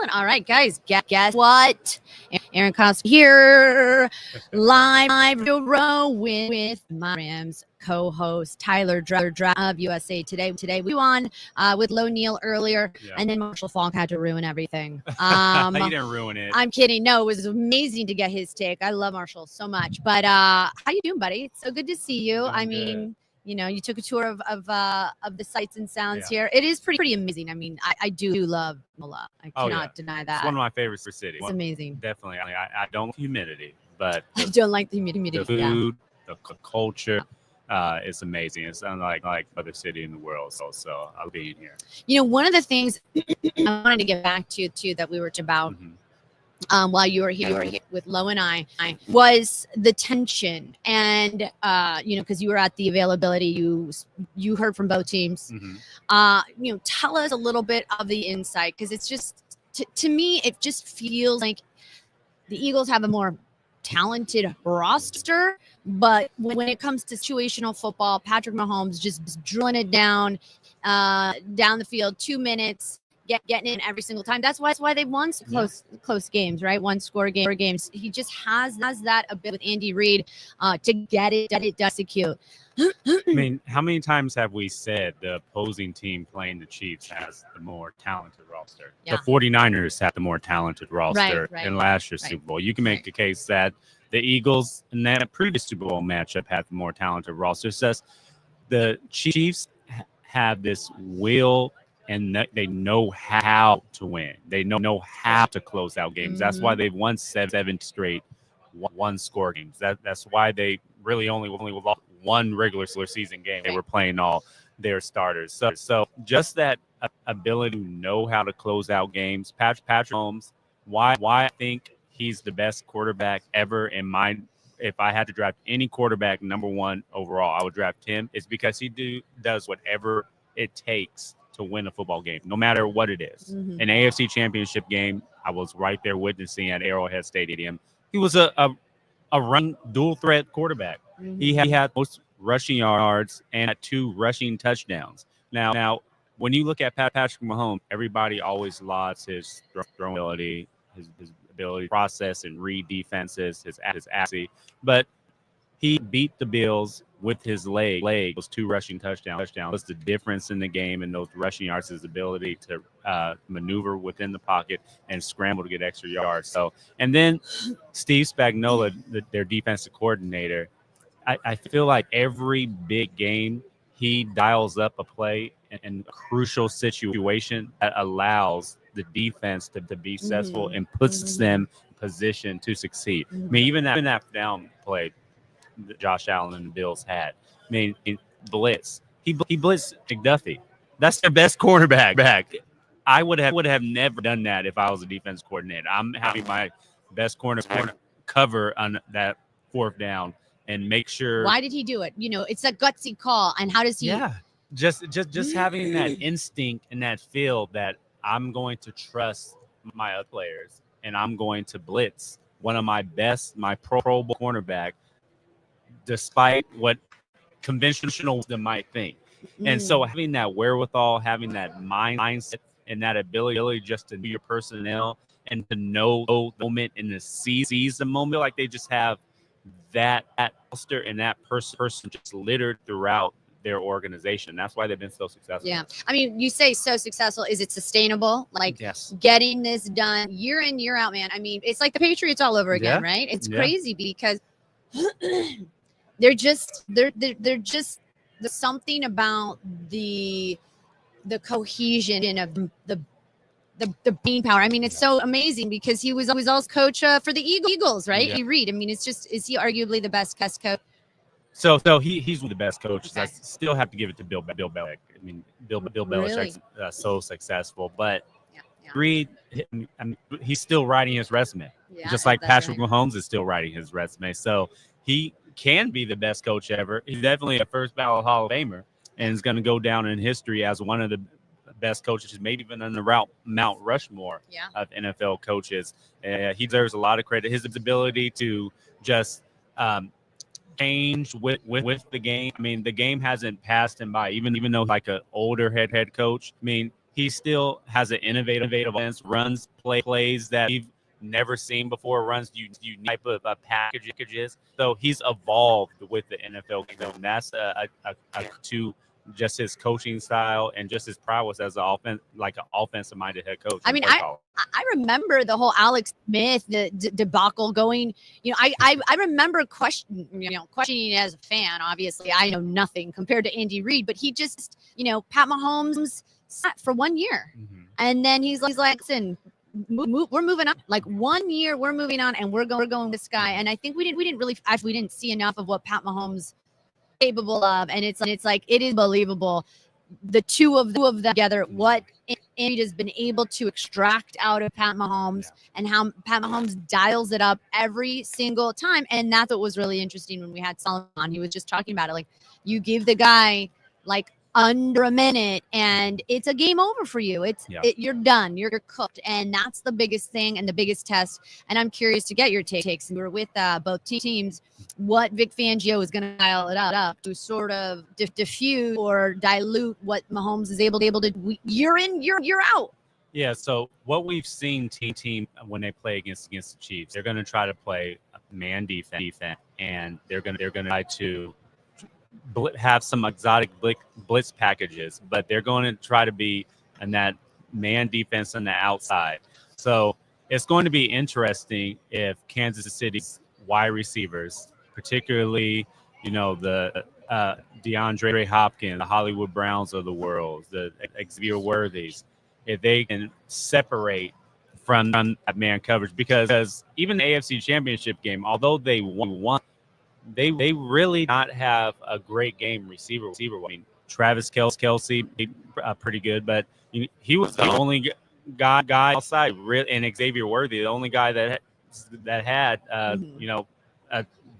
rolling. All right, guys, guess what? Erin Coscarelli here, live row with my Rams co-host Tyler of USA Today. Today we won with Lo Neal earlier, and then Marshall Falk had to ruin everything. He didn't ruin it. I'm kidding. No, it was amazing to get his take. I love Marshall so much. But how you doing, buddy? It's so good to see you. Doing I mean. good. You know, you took a tour of the sights and sounds here. It is pretty amazing. I mean, I do love Mola. I cannot deny that. It's one of my favorite cities. It's amazing. Definitely. I don't like humidity, but I don't like the humidity. The food, the culture, it's amazing. It's unlike other city in the world. So I love being here. You know, one of the things I wanted to get back to too that we were about. While you were here with Lo and I was the tension, and you know, because you were at the availability, you heard from both teams. You know, tell us a little bit of the insight, because it's just to me, it just feels like the Eagles have a more talented roster, but when it comes to situational football, Patrick Mahomes just drilling it down the field, 2 minutes. Getting in every single time. That's why they won close games, right? One score games. He just has that ability with Andy Reid to get it to execute. I mean, how many times have we said the opposing team playing the Chiefs has the more talented roster? The 49ers have the more talented roster in last year's Super Bowl. You can make the case that the Eagles in that previous Super Bowl matchup had the more talented roster. It says the Chiefs have this will, and they know how to win. They know how to close out games. That's why they've won 7 straight one-score games. That's why they really only lost one regular season game. They were playing all their starters. So just that ability to know how to close out games. Patrick Mahomes, why I think he's the best quarterback ever in my. If I had to draft any quarterback number one overall, I would draft him. It's because he does whatever it takes to win a football game, no matter what it is. An AFC championship game, I was right there witnessing at Arrowhead Stadium. He was a run dual threat quarterback. He had most rushing yards and had 2 rushing touchdowns. Now, when you look at Patrick Mahomes, everybody always lauds his throwing ability, his ability to process and read defenses, his accuracy, but he beat the Bills with his leg, those 2 rushing touchdowns. What's the difference in the game and those rushing yards? His ability to maneuver within the pocket and scramble to get extra yards. So, and then Steve Spagnuolo, their defensive coordinator, I feel like every big game he dials up a play in a crucial situation that allows the defense to be successful and puts them in position to succeed. I mean, even that down play that Josh Allen and the Bills had. I mean, blitz. He blitzed McDuffie. That's their best cornerback. I would have never done that if I was a defense coordinator. I'm having my best corner cover on that 4th down and make sure. Why did he do it? You know, it's a gutsy call. And how does he? Yeah, just having that instinct and that feel that I'm going to trust my other players and I'm going to blitz one of my Pro Bowl cornerback, despite what conventional wisdom might think. And so having that wherewithal, having that mindset and that ability just to know your personnel and to know the moment in the season moment, like they just have that roster and that person just littered throughout their organization. That's why they've been so successful. Yeah. I mean, you say so successful. Is it sustainable? Like getting this done year in, year out, man. I mean, it's like the Patriots all over again, right? It's crazy because there's something about the cohesion of the being power. I mean, it's so amazing because he was also coach for the Eagles, right? Andy Reid. I mean, is he arguably the best coach? So he's one of the best coaches. Okay. I still have to give it to Bill Belichick. I mean, Bill Belichick's so successful, but Reid, I mean, he's still writing his resume, just like Patrick Mahomes is still writing his resume. So he can be the best coach ever. He's definitely a first ballot Hall of Famer and is going to go down in history as one of the best coaches, maybe even on the Mount Rushmore of NFL coaches. He deserves a lot of credit. His ability to just change with the game. I mean, the game hasn't passed him by, even though like an older head coach. I mean, he still has an innovative offense, runs plays that we've never seen before, runs you type of packages. So he's evolved with the NFL game, and that's to just his coaching style and just his prowess as an offensive minded head coach. I mean, I remember the whole Alex Smith debacle going. I remember questioning as a fan. Obviously, I know nothing compared to Andy Reid, but he just Pat Mahomes sat for 1 year, and then he's like, listen. We're moving on. Like 1 year, we're moving on, and we're going this guy. And I think we didn't see enough of what Pat Mahomes capable of. And it's like it is believable. The two of them together, what Andy has been able to extract out of Pat Mahomes, and how Pat Mahomes dials it up every single time. And that's what was really interesting when we had Solomon on. He was just talking about it. Like, you give the guy like under a minute and it's a game over for you. You're done. You're cooked. And that's the biggest thing and the biggest test. And I'm curious to get your takes. We were with both teams. What Vic Fangio is going to dial it up to sort of diffuse or dilute what Mahomes is able to. You're in, you're out. Yeah. So what we've seen team when they play against the Chiefs, they're going to try to play man defense, and they're going to try to have some exotic blitz packages, but they're going to try to be in that man defense on the outside. So it's going to be interesting if Kansas City's wide receivers, particularly, the DeAndre Hopkins, the Hollywood Browns of the world, the Xavier Worthies, if they can separate from that man coverage, because even the AFC Championship game, although they won, they really not have a great game receiver. I mean, Travis Kelce, pretty good, but he was the only guy outside, and Xavier Worthy, the only guy that had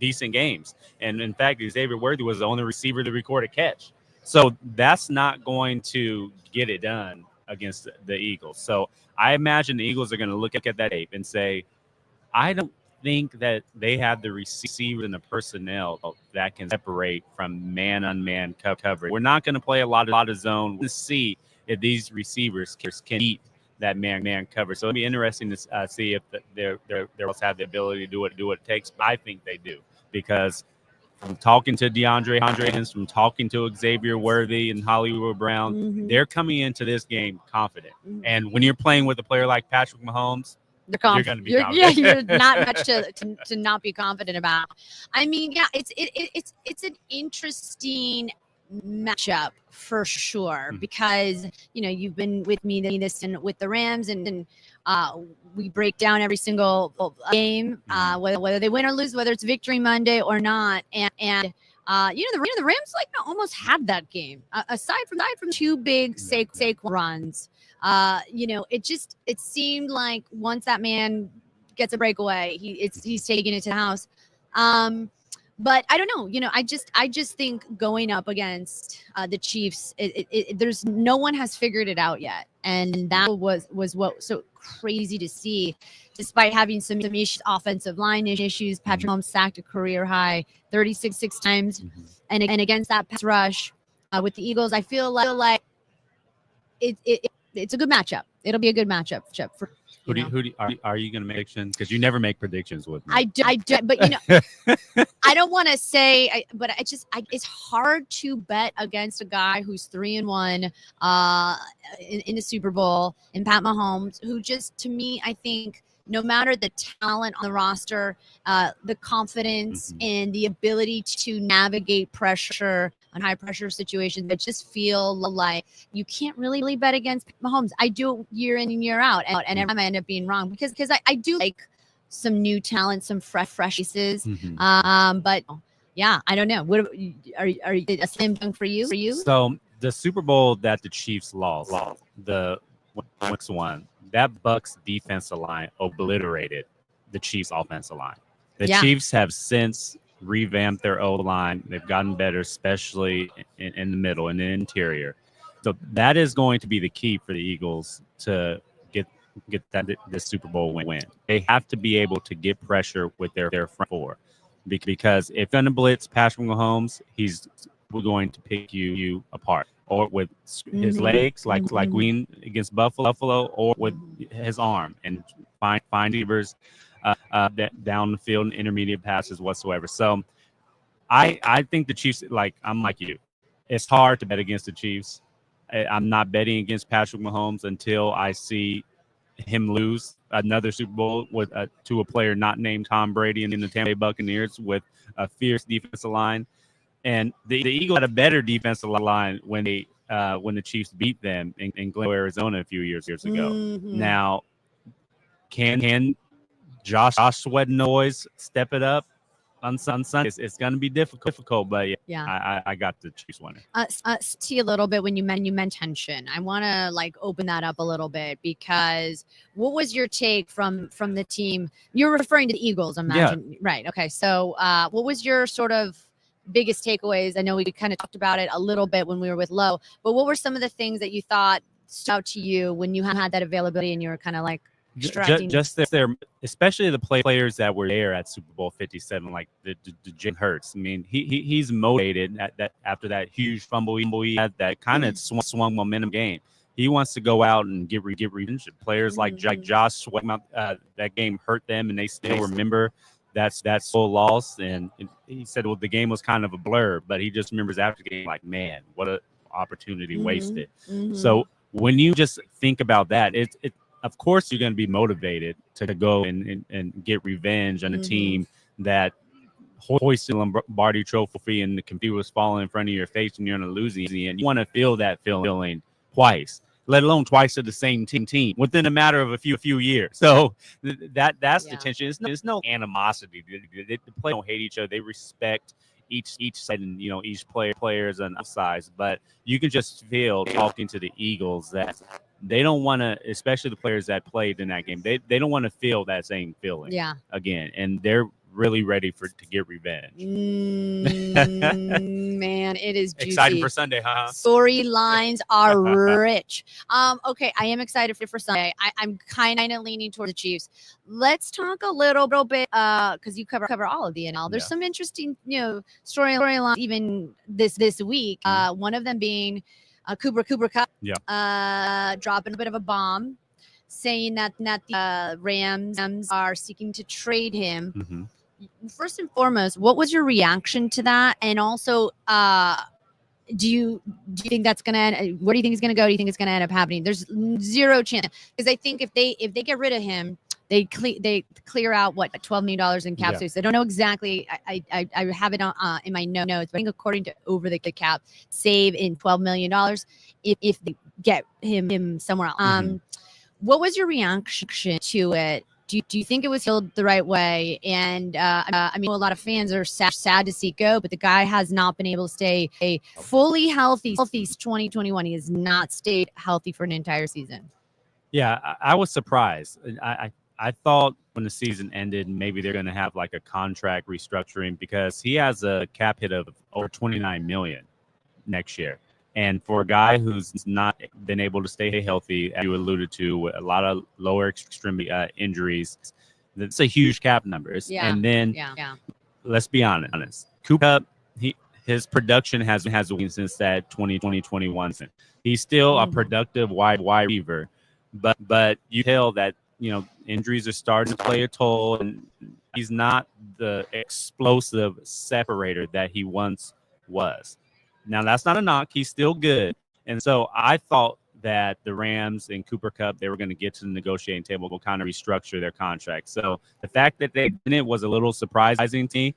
decent games. And in fact, Xavier Worthy was the only receiver to record a catch. So that's not going to get it done against the Eagles. So I imagine the Eagles are going to look at that tape and say, I don't think that they have the receiver and the personnel that can separate from man-on-man coverage. We're not going to play a lot of zone. We'll see if these receivers can eat that man coverage. So it'll be interesting to see if they have the ability to do what it takes. But I think they do, because from talking to DeAndre, from talking to Xavier Worthy and Hollywood Brown, they're coming into this game confident. And when you're playing with a player like Patrick Mahomes, you're going to be confident. Yeah, you're not much to not be confident about. I mean, yeah, it's an interesting matchup for sure, because you've been with me this and with the Rams, and we break down every single game, whether they win or lose, whether it's Victory Monday or not, and the Rams almost had that game, aside from two big Saquon runs. It seemed like once that man gets a breakaway, he's taking it to the house. But I don't know. I just think going up against the Chiefs, there's no one has figured it out yet, and that was what so crazy to see. Despite having some offensive line issues, Patrick Mahomes sacked a career high 36 times, and against that pass rush with the Eagles, I feel like it's a good matchup. It'll be a good matchup for. Are you going to make predictions? Because you never make predictions with me. I do, but I don't want to say, but it's hard to bet against a guy who's 3-1 in the Super Bowl, and Pat Mahomes, who just, to me, I think, no matter the talent on the roster, the confidence and the ability to navigate pressure on high pressure situations, that just feel like you can't really bet against Mahomes. I do it year in and year out, and every time I end up being wrong, because I do like some new talent, some fresh faces. But yeah, I don't know. What are a slam dunk for you? So the Super Bowl that the Chiefs lost, the next one, that Bucks defensive line obliterated the Chiefs offensive line. The Chiefs have since revamped their O-line. They've gotten better, especially in the middle and the interior. So that is going to be the key for the Eagles to get the Super Bowl win. They have to be able to get pressure with their front four, because if you're going to blitz Patrick Mahomes, we're going to pick you apart. or with his legs, like we against Buffalo, or with his arm, and find receivers that down the field and intermediate passes whatsoever. So I think the Chiefs, like, I'm like you. It's hard to bet against the Chiefs. I'm not betting against Patrick Mahomes until I see him lose another Super Bowl to a player not named Tom Brady in the Tampa Bay Buccaneers with a fierce defensive line. And the Eagles had a better defensive line when the Chiefs beat them in Glendale, Arizona a few years ago. Now, can Josh Sweat-Noise step it up on Sunday? It's going to be difficult, but I got the Chiefs winning. See a little bit when you mentioned tension. I want to like open that up a little bit, because what was your take from the team? You're referring to the Eagles, imagine, right? Okay, so what was your sort of biggest takeaways? I know we kind of talked about it a little bit when we were with Lowe, but what were some of the things that you thought stood out to you when you had that availability and you were kind of like just there, especially the players that were there at Super Bowl 57, like the Jalen Hurts. I mean, he's motivated that after that huge fumble he had, that kind of swung momentum game. He wants to go out and get revenge. Players like Josh Sweat, that game hurt them, and they still remember that's full loss. And he said, well, the game was kind of a blur, but he just remembers after the game, like, man, what an opportunity wasted. So when you just think about that, of course, you're going to be motivated to go and get revenge on a team that hoisted the Lombardi Trophy and the computer was falling in front of your face and you're going to lose. And you want to feel that feeling twice, let alone twice to the same team within a matter of a few years. So that's the tension. There's no animosity. The players don't hate each other. They respect each side, and each players on sides. But you can just feel, talking to the Eagles, that they don't want to, especially the players that played in that game, they don't want to feel that same feeling again, and they're really ready to get revenge. Man, it is juicy. Exciting for Sunday, huh? Storylines are rich. Okay, I am excited for Sunday. I'm kind of leaning towards the Chiefs. Let's talk a little bit, because you cover all of the NL. There's some interesting, storylines even this week. One of them being Cooper Kupp dropping a bit of a bomb, saying that the Rams are seeking to trade him. First and foremost, what was your reaction to that? And also, do you think that's gonna end? Where do you think he's gonna go? Do you think it's gonna end up happening? There's zero chance, because I think if they get rid of him, they clear out what, $12 million in cap space. I don't know exactly. I have it on in my notes, but I think according to Over the Cap, save in $12 million if they get him somewhere else. What was your reaction to it? Do you think it was handled the right way? And I mean, a lot of fans are sad to see it go, but the guy has not been able to stay fully healthy since 2021. He has not stayed healthy for an entire season. Yeah, I was surprised. I thought when the season ended, maybe they're going to have like a contract restructuring, because he has a cap hit of over $29 million next year. And for a guy who's not been able to stay healthy, as you alluded to, a lot of lower extremity injuries, that's a huge cap number. And then let's be honest, Cooper Kupp, his production has weakened since that 2021. He's still a productive wide receiver, but you tell that injuries are starting to play a toll, and he's not the explosive separator that he once was. Now, that's not a knock. He's still good. And so I thought that the Rams and Cooper Kupp, they were going to get to the negotiating table, will kind of restructure their contract. So the fact that they didn't was a little surprising to me.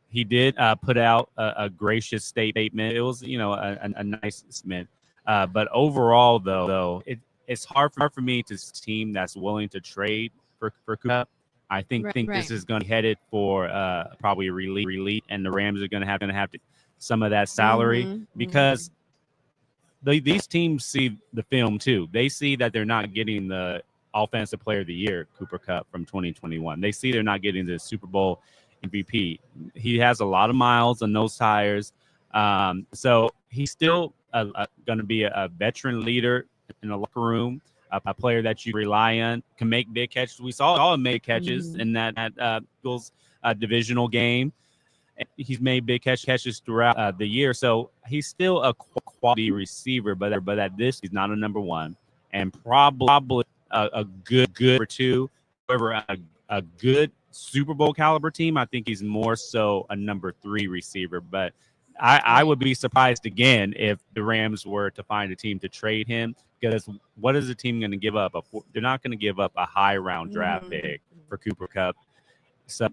He did put out a gracious statement. It was, a nice statement. But overall, though, it's hard for me to see a team that's willing to trade for Cooper Kupp. I think this is going to be headed for probably a relief, and the Rams are going to have to some of that salary, because these teams see the film too. They see that they're not getting the Offensive Player of the Year, Cooper Kupp, from 2021. They see they're not getting the Super Bowl MVP. He has a lot of miles on those tires. So he's still going to be a veteran leader in the locker room, a player that you rely on, can make big catches. We saw all make catches in that Eagles divisional game. He's made big catches throughout the year, so he's still a quality receiver. But at this, he's not a number one, and probably a good number two. However, a good Super Bowl caliber team, I think he's more so a number three receiver. But I would be surprised again if the Rams were to find a team to trade him, because what is the team going to give up? They're not going to give up a high round draft pick for Cooper Kupp. So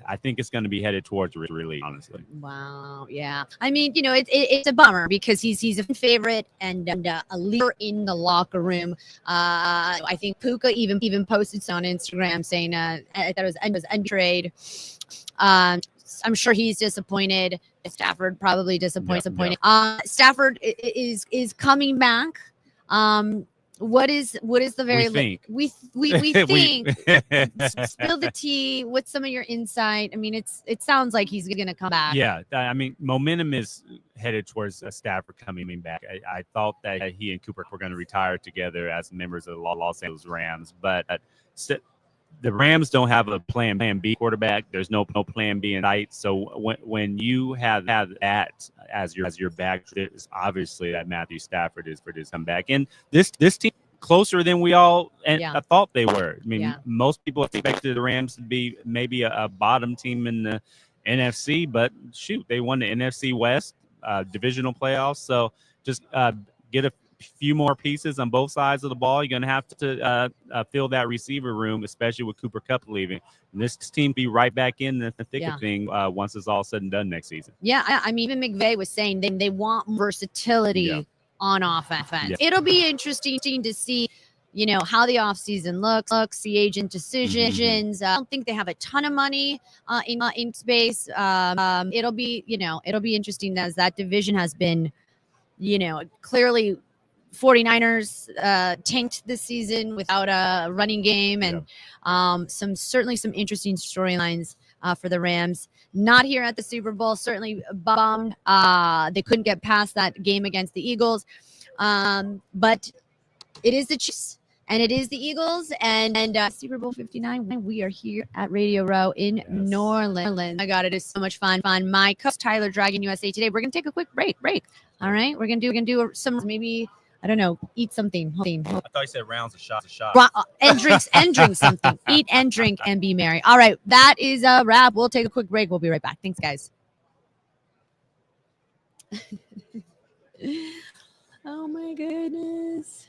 I think it's going to be headed towards release, honestly. Wow. Yeah. I mean, it's a bummer because he's a favorite and a leader in the locker room. I think Puka even posted on Instagram saying I thought it was end trade. I'm sure he's disappointed. Stafford probably disappointed. Stafford is coming back. What is the very we think spill the tea. What's some of your insight? I mean, it sounds like he's gonna come back. Yeah, I mean, momentum is headed towards Stafford coming back. I thought that he and Cooper were going to retire together as members of the Los Angeles Rams, but the Rams don't have a plan B quarterback. There's no plan B in sight. So when you have that as your back, it's obviously that Matthew Stafford is for this comeback. And this team closer than we all thought they were. I mean, most people expected the Rams to be maybe a bottom team in the NFC, but shoot, they won the NFC West divisional playoffs. So just get a few more pieces on both sides of the ball. You're going to have to fill that receiver room, especially with Cooper Kupp leaving. And this team be right back in the thick of thing once it's all said and done next season. Yeah, I mean, even McVay was saying they want versatility on offense. Yeah. It'll be interesting to see, how the offseason looks, the agent decisions. I don't think they have a ton of money in space. It'll be interesting as that division has been, clearly 49ers tanked this season without a running game, and certainly some interesting storylines for the Rams. Not here at the Super Bowl, certainly bummed. They couldn't get past that game against the Eagles. But it is the Chiefs and it is the Eagles and Super Bowl 59. We are here at Radio Row in New Orleans. My God, it is so much fun. My co-host Tyler, Dragon USA today. We're gonna take a quick break. All right, we're gonna do some maybe. I don't know. Eat something. I thought you said rounds of shots. And drink something. Eat and drink and be merry. All right. That is a wrap. We'll take a quick break. We'll be right back. Thanks, guys. Oh, my goodness.